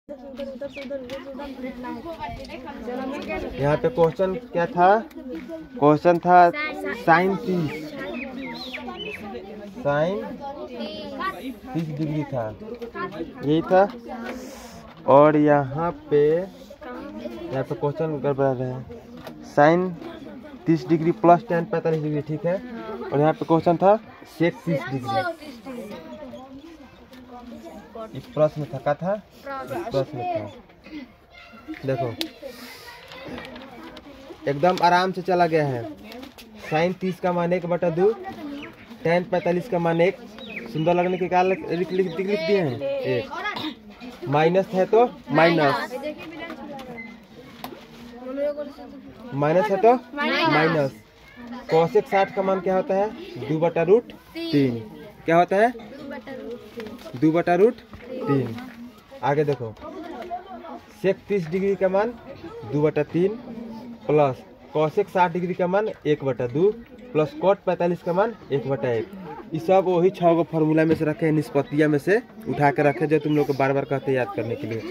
यहाँ पे क्वेश्चन क्या था? क्वेश्चन था साइन 30 डिग्री था, यही था। और यहाँ पे क्वेश्चन गड़बड़ा रहे हैं। Sine 30 degree plus tan 45 degree, ठीक है। और यहाँ पे क्वेश्चन था सेक 30 डिग्री। इस प्रश्न में था प्रश्न था। देखो एकदम आराम से चला गया है। साइन 30 का मान 1/2, tan 45 का मान 1। सुंदर लगने के क्या लिख दिए हैं? 1। माइनस है तो माइनस है तो माइनस। कोसेक 60 का मान क्या होता है? 2/√3। क्या होता है? 2/√3। आगे देखो, सेक 30 डिग्री का मान 2/3 प्लस कोसेक 60 डिग्री का मान 1/2 प्लस कोट 45 का मान 1/1। ये सब वही 6 फार्मूला में से रखे हैं, निष्पत्तियां में से उठा कर रखे, जो तुम लोग को बार बार कहते हैं याद करने के लिए।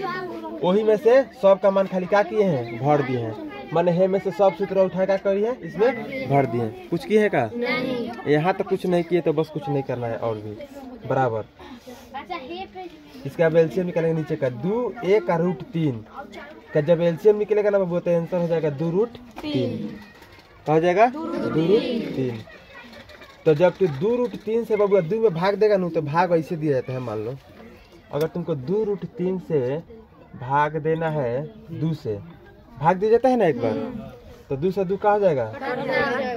वही में से सब का मान खाली क्या किए हैं? भर दिए हैं। माने हे में से सब सूत्र उठा कर करिए, इसमें भर दिए। कुछ किए हैं का? यहाँ तो कुछ नहीं किए, तो बस कुछ नहीं करना है और भी बराबर। इसका एलसीएम निकालेंगे नीचे का 2 1 का √3 का। जब एलसीएम निकलेगा ना वो तो आंसर हो जाएगा 2√3। हो जाएगा 2√3। तो जब तू 2√3 से बबुआ 2 में भाग देगा ना, तो भाग ऐसे दिया जाता है। मान लो अगर तुमको 2√3 से भाग देना है, 2 से भाग दिया जाता है ना एक बार, तो 2 से 2 का हो जाएगा,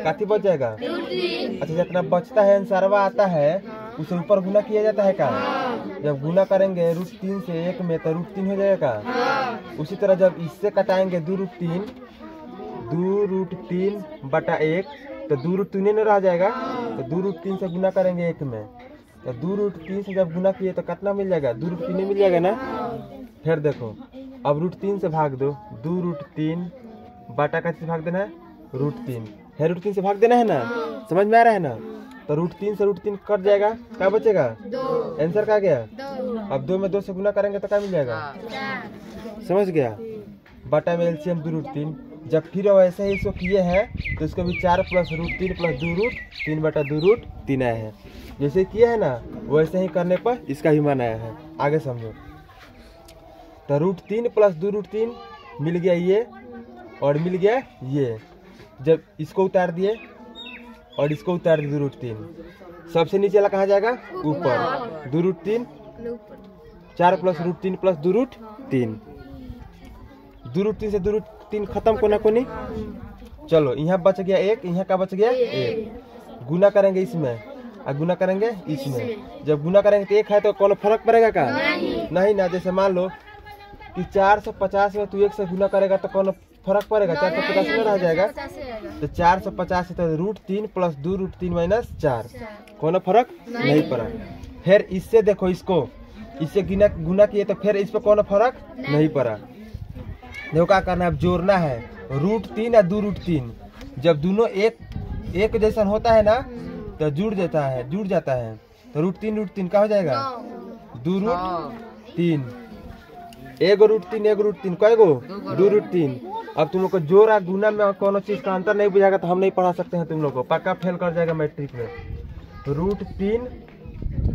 काफी बच जाएगा। अच्छा, जितना बचता है आंसरवा आता है उसे ऊपर गुना किया जाता है का। जब गुना करेंगे √3 से 1 में तो √3 हो जाएगा। उसी तरह जब इससे कटाएंगे 2√3 बटा 1, तो 2√3 में रह जाएगा। तो 2√3 से गुना करेंगे 1 में, तो 2√3 से जब गुना किए तो कितना मिल जाएगा? 2√3 मिल जाएगा ना। फिर देखो अब √3 से भाग दो, 2√3 बटा का से भाग देना है √3 है, √3 से भाग देना है ना। समझ में आ रहा है ना? तो √3 से √3 कट जाएगा, क्या बचेगा? आंसर क्या गया? अब 2 में 2 से गुना करेंगे तो क्या मिल जाएगा? समझ गया? बटा में एलसीएम 2√3। जब फिर वैसे ही इसको किए हैं तो इसको भी 4 + √3 + 2√3 बटा 2√3 आया है। जैसे किए है ना वैसे ही करने पर इसका ही मान आया है। आगे समझो। तो √3 + 2√3 मिल गया ये, और मिल गया ये। जब इसको उतार दिए और इसको उतार दिए 2√3, सबसे नीचे वाला कहाँ जाएगा? ऊपर। 2√3 4 + √3 + 2√3। 2√3 से 2√3 खत्म कोना कोनी। चलो यहाँ बच गया 1, यहाँ का बच गया 1। गुना करेंगे इसमें और गुना करेंगे इसमें। जब गुना करेंगे तो 1 है तो कौन फर्क पड़ेगा का? नहीं ना। जैसे मान लो कि 450 में तू 1 से गुना करेगा तो कौन फर्क पड़ेगा? 450 में रह जाएगा। तो 450 तो √3 + 2√3 - 4, कौन फर्क नहीं पड़ा। फिर इससे देखो, इससे गुना किए तो फिर इस पर कौन फर्क नहीं पड़ा। देखो क्या करना है, अब जोड़ना है √3 और 2√3। जब दोनों एक जैसा होता है ना तो जुड़ जाता है। तो √3 का हो जाएगा 2√3। 1 √3 कई गो? 2√3। अब तुम लोग को जोड़ा गुना में कोनो चीज का अंतर नहीं बुझाएगा तो हम नहीं पढ़ा सकते हैं। तुम लोग को पक्का फेल कर जाएगा मैट्रिक में। √3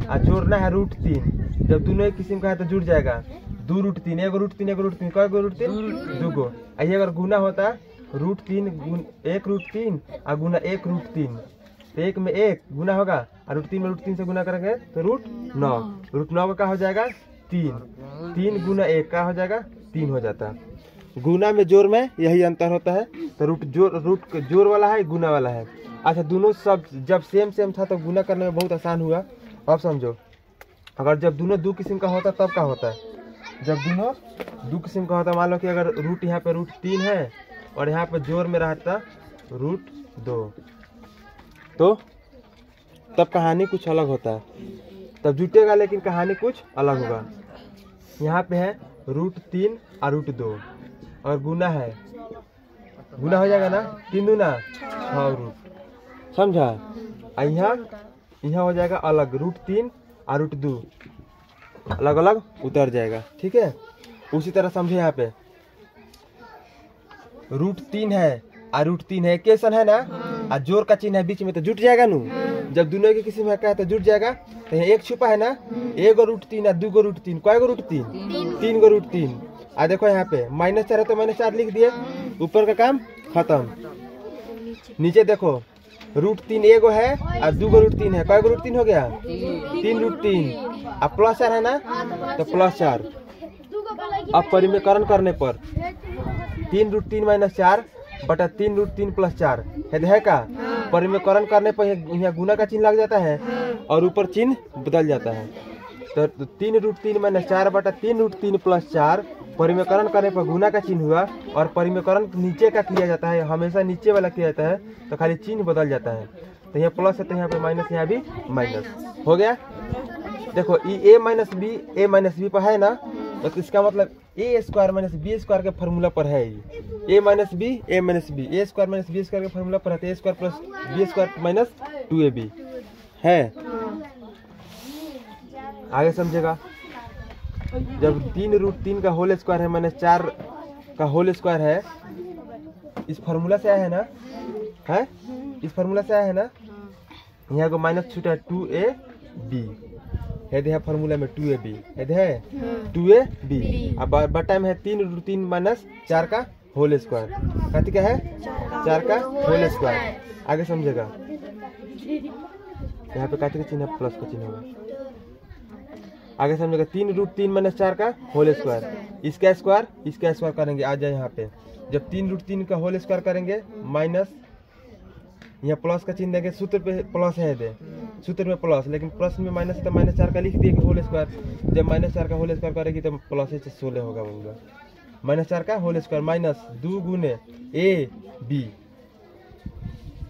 और जोड़ना है √3। जब दोनों एक किस्म का है तो जुड़ जाएगा 2√3। 1 √3 कई गो √3? 2 गो। ये अगर गुना होता √3 1 √3 और गुना 1 √3, तो 1 में 1 गुना होगा और √3 में √3 से गुना करेंगे तो √9 का क्या हो जाएगा? 3 गुना 1 का हो जाएगा 3 हो जाता। गुना में जोड़ में यही अंतर होता है। तो रूट जोड़ वाला है, गुना वाला है। अच्छा, दोनों सब जब सेम था तो गुना करने में बहुत आसान हुआ। अब समझो, अगर जब दोनों 2 किस्म का होता तब क्या होता है? जब दोनों 2 किस्म का होता, मान लो कि अगर रूट यहाँ पे √3 है और यहाँ पे जोड़ में रहता √2, तो तब कहानी कुछ अलग होता है। तब जुटेगा लेकिन कहानी कुछ अलग होगा। यहाँ पे है √3 और √2 और गुना है, गुना हो जाएगा ना, 3 दूना 6 रूट। समझा? यहाँ हो जाएगा अलग, √3 और √2 अलग अलग उतर जाएगा। ठीक है। उसी तरह समझे यहाँ पे √3 है और √3 है, इक्वेशन है ना, और जोड़ का चिन्ह है बीच में तो जुट जाएगा नू। जब दोनों के किसी में का है तो जुट जाएगा। तो यहाँ एक छुपा है ना, 1 √3 और 2 √3, कई गो √3? 3 गो √3। आ देखो यहाँ पे -4 है तो -4 लिख दिए, ऊपर का काम खत्म। नीचे देखो √3 एगो है और 2 √3 है, कई गो √3 हो गया? 3 √3 अब +4 है ना, तो +4। अब परिमेयकरण करने पर 3 √3 - 4 बटा 3 √3 + 4 है का? परिमेयकरण करने पर यहाँ गुना का चिन्ह लग जाता है और ऊपर चिन्ह बदल जाता है। तो 3 √3 - 4 बटा 3 √3 + 4 परिमेयकरण करने पर गुना का चिन्ह हुआ। और परिमेयकरण नीचे का किया जाता है, हमेशा नीचे वाला किया जाता है, तो खाली चिन्ह बदल जाता है। तो यहाँ प्लस है तो यहाँ पे माइनस, यहाँ भी माइनस हो गया। देखो ये a - b पर है ना, तो इसका मतलब a² - b² के फार्मूला पर है। ये a - b a - b a² - b² के फार्मूला पर है, तो a² + b² - 2ab है। आगे समझेगा। जब 3 √3 का होल स्क्वायर है -4 का होल स्क्वायर है, इस फार्मूला से आया है ना, है इस फार्मूला से आया है ना। यहाँ को माइनस छूटा 2ab है फार्मूला में 2ab है 2ab। अब बटा में है 3 √3 - 4 का होल स्क्वायर, कथी क्या है? 4 का होल स्क्वायर। आगे समझेगा। यहाँ पे काटे का चिन्ह प्लस का चिन्ह होगा। आगे समझेगा 3 √3 - 4 का होल स्क्वायर, इसका स्क्वायर करेंगे। आ जाए यहाँ पे, जब 3 √3 का होल स्क्वायर करेंगे माइनस, यहाँ प्लस का चिन्ह देंगे, सूत्र पे प्लस है दे, सूत्र में प्लस, लेकिन प्रश्न में माइनस है तो -4 का लिख दिए होल स्क्वायर। जब -4 का होल स्क्वायर करेगी तो प्लस से 16 होगा। बोलूँगा -4 का होल स्क्वायर माइनस 2 गुने ab।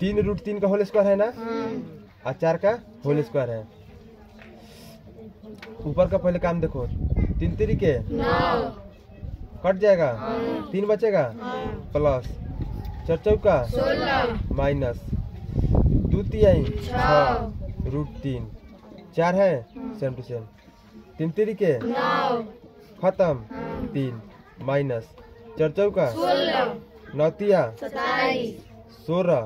3 √3 का होल स्क्वायर है ना, और 4 का होल स्क्वायर है। ऊपर का पहले काम देखो, 3 तरीके कट जाएगा, 3 बचेगा, प्लस 4 चौका 16 माइनस 2 तिहाई 6 √3 4 है सेम टू सेम, 3 तरीके खत्म, 3 माइनस 4 चौका 9 तिया 16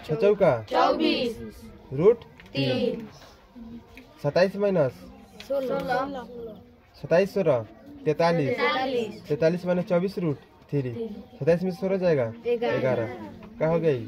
6 चौका 24 √3 27 माइनस 27 16 43 43 माइनस 24 √3 27 में 16 जाएगा 11 क्या हो गई?